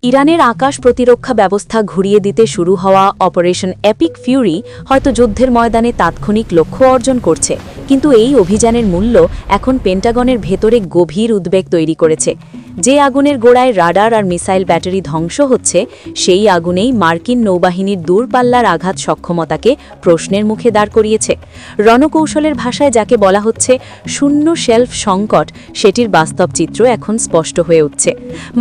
ইরানের আকাশ প্রতিরক্ষা ব্যবস্থা ঘুরিয়ে দিতে শুরু হওয়া অপারেশন এপিক ফিউরি হয়তো যুদ্ধের ময়দানে তাৎক্ষণিক লক্ষ্য অর্জন করছে, কিন্তু এই অভিযানের মূল্য এখন পেন্টাগনের ভেতরে গভীর উদ্বেগ তৈরি করেছে। যে আগুনের গোড়ায় রাডার আর মিসাইল ব্যাটারি ধ্বংস হচ্ছে, সেই আগুনেই মার্কিন নৌবাহিনীর দূরপাল্লার আঘাত সক্ষমতাকে প্রশ্নের মুখে দাঁড় করিয়েছে। রণকৌশলের ভাষায় যাকে বলা হচ্ছে শূন্য শেলফ সংকট, সেটির বাস্তব চিত্র এখন স্পষ্ট হয়ে উঠছে।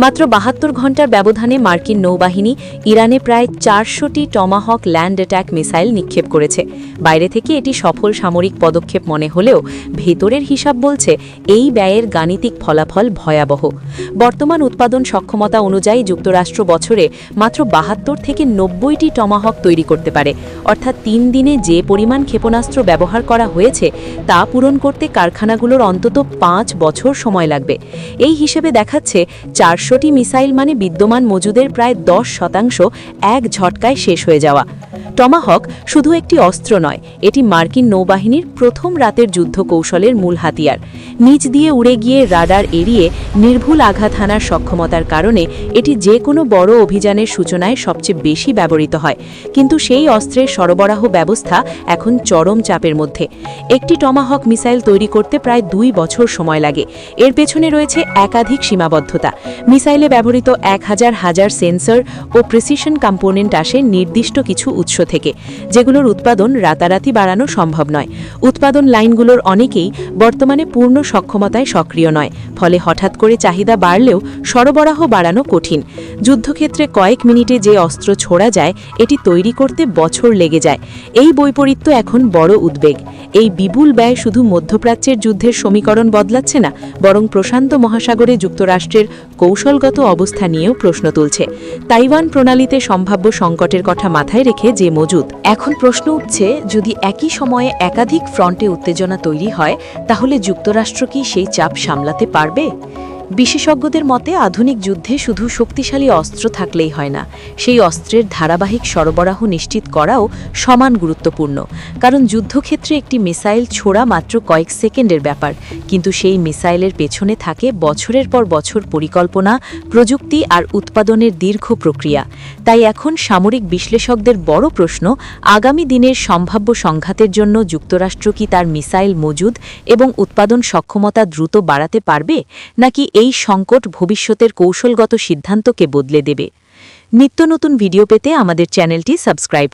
মাত্র ৭২ ঘণ্টার ব্যবধানে মার্কিন নৌবাহিনী ইরানে প্রায় ৪০০টি টমাহক ল্যান্ড অ্যাটাক মিসাইল নিক্ষেপ করেছে। বাইরে থেকে এটি সফল সামরিক পদক্ষেপ মনে হলেও ভেতরের হিসাব বলছে এই ব্যয়ের গাণিতিক ফলাফল ভয়াবহ। বর্তমান উৎপাদন সক্ষমতা অনুযায়ী যুক্তরাষ্ট্র বছরে মাত্র ৭২ থেকে ৯০টি টমাহক তৈরি করতে পারে, অর্থাৎ ৩ দিনে যে পরিমাণ ক্ষেপণাস্ত্র ব্যবহার করা হয়েছে তা পূরণ করতে কারখানাগুলোর অন্তত ৫ বছর সময় লাগবে। এই হিসেবে দেখাচ্ছে ৪০০টি মিসাইল মানে বিদ্যমান মজুদের প্রায় ১০% এক ঝটকায় শেষ হয়ে যাওয়া। টমাহক শুধু একটি অস্ত্র নয়, এটি মার্কিন নৌবাহিনীর প্রথম রাতের যুদ্ধ কৌশলের মূল হাতিয়ার। নিচ দিয়ে উড়ে গিয়ে রাডার এড়িয়ে নির্ভুল আঘাত হানার সক্ষমতার কারণে এটি যে কোনো বড় অভিযানের সূচনায় সবচেয়ে বেশি ব্যবহৃত হয়। কিন্তু সেই অস্ত্রের সরবরাহ ব্যবস্থা এখন চরম চাপের মধ্যে। একটি টমাহক মিসাইল তৈরি করতে প্রায় ২ বছর সময় লাগে। এর পেছনে রয়েছে একাধিক সীমাবদ্ধতা। মিসাইলে ব্যবহৃত ১০০০ সেন্সর ও প্রিসিশন কম্পোনেন্ট আসে নির্দিষ্ট কিছু উৎস থেকে, যেগুলোর উৎপাদন রাতারাতি বাড়ানো সম্ভব নয়। উৎপাদন লাইনগুলোর অনেকেই বর্তমানে পূর্ণ সক্ষমতায় সক্রিয় নয়, ফলে হঠাৎ করে চাহিদা বাড়লেও সরবরাহ বাড়ানো কঠিন। যুদ্ধক্ষেত্রে কয়েক মিনিটে যে অস্ত্র ছোড়া যায়, এটি তৈরি করতে বছর লেগে যায়। এই বৈপরীত্য এখন বড় উদ্বেগ। এই বিপুল ব্যয় শুধু মধ্যপ্রাচ্যের যুদ্ধের সমীকরণ বদলাচ্ছে না, বরং প্রশান্ত মহাসাগরে যুক্তরাষ্ট্রের কৌশলগত অবস্থা নিয়েও প্রশ্ন তুলছে। তাইওয়ান প্রণালীতে সম্ভাব্য সংকটের কথা মাথায় রেখে যে মজুদ, এখন প্রশ্ন উঠছে, যদি একই সময়ে একাধিক ফ্রন্টে উত্তেজনা তৈরি হয়, তাহলে যুক্তরাষ্ট্র কি সেই চাপ সামলাতে পারবে? বিশেষজ্ঞদের মতে আধুনিক যুদ্ধে শুধু শক্তিশালী অস্ত্র থাকলেই হয় না, সেই অস্ত্রের ধারাবাহিক সরবরাহ নিশ্চিত করাও সমান গুরুত্বপূর্ণ। কারণ যুদ্ধক্ষেত্রে একটি মিসাইল ছোড়া মাত্র কয়েক সেকেন্ডের ব্যাপার, কিন্তু সেই মিসাইলের পেছনে থাকে বছরের পর বছর পরিকল্পনা, প্রযুক্তি আর উৎপাদনের দীর্ঘ প্রক্রিয়া। তাই এখন সামরিক বিশ্লেষকদের বড় প্রশ্ন, আগামী দিনের সম্ভাব্য সংঘাতের জন্য যুক্তরাষ্ট্র কি তার মিসাইল মজুদ এবং উৎপাদন সক্ষমতা দ্রুত বাড়াতে পারবে, নাকি এই সংকট ভবিষ্যতের কৌশলগত সিদ্ধান্তকে বদলে দেবে? নিত্য নতুন ভিডিও পেতে আমাদের চ্যানেলটি সাবস্ক্রাইব করুন।